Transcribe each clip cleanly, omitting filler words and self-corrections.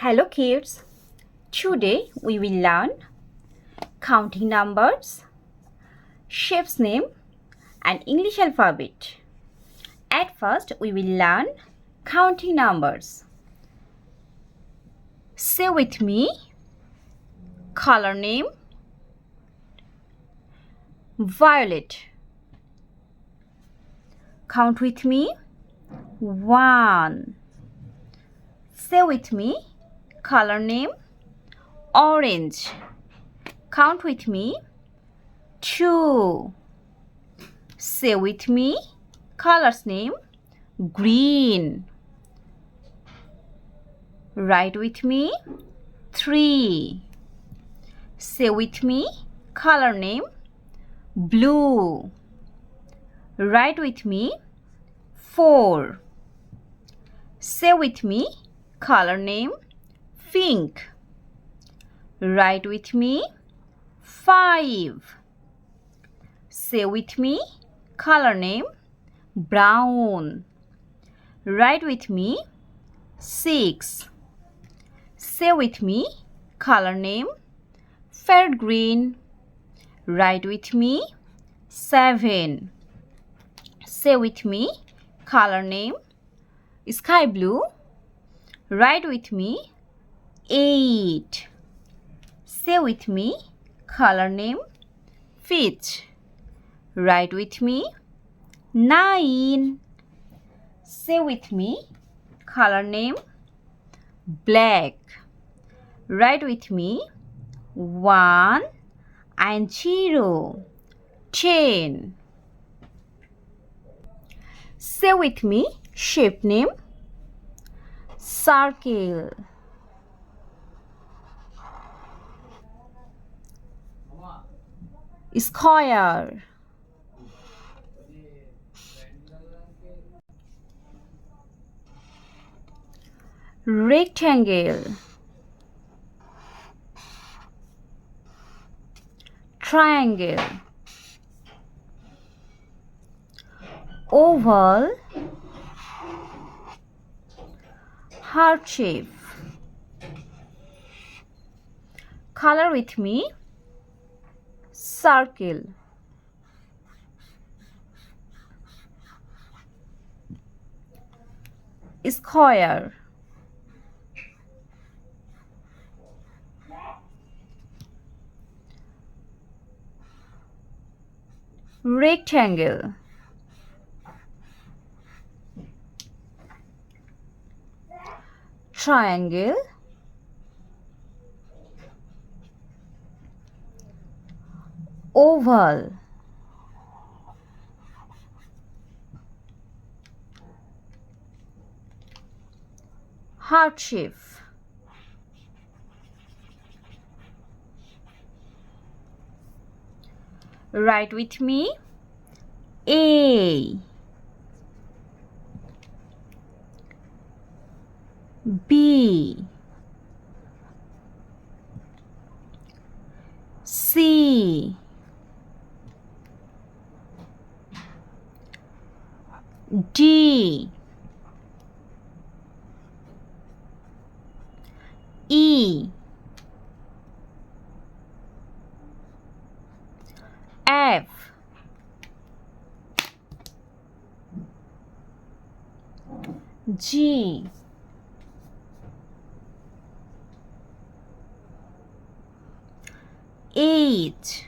Hello kids, today we will learn counting numbers, shapes name and English alphabet. At first we will learn counting numbers. Say with me, color name, violet. Count with me, 1. Say with me, color name, orange. Count with me, 2. Say with me, color's name, green. Write with me, 3. Say with me, color name, blue. Write with me, 4. Say with me, color name, pink. Write with me, 5. Say with me, color name, brown. Write with me, 6. Say with me, color name, fair green. Write with me, 7. Say with me, color name, sky blue. Write with me, 8. Say with me, color name, peach. Write with me, 9. Say with me, color name, black. Write with me, 1 and 0, 10. Say with me, shape name, circle. Square. Rectangle. Triangle. Oval. Heart shape. Color with me, circle. Square. Rectangle. Triangle. Oval. Heart shape. Write with me, A, B, C, D, E, F, G, H,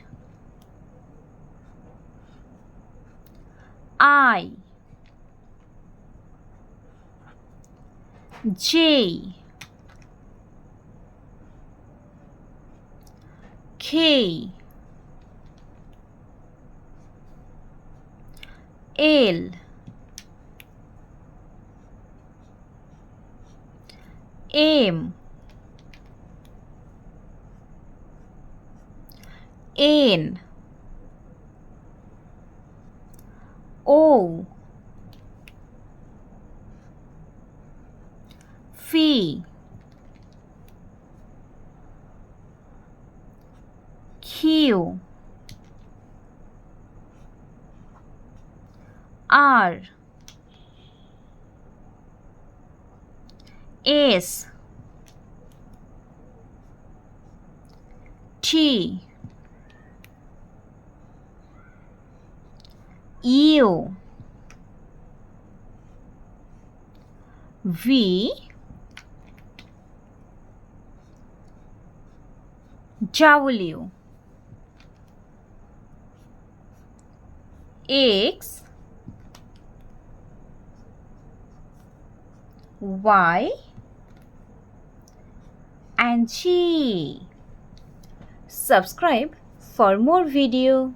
I, J, K, L, M, N, O, P, Q, R, S, G, U, V, W, X, Y, and G. Subscribe for more video.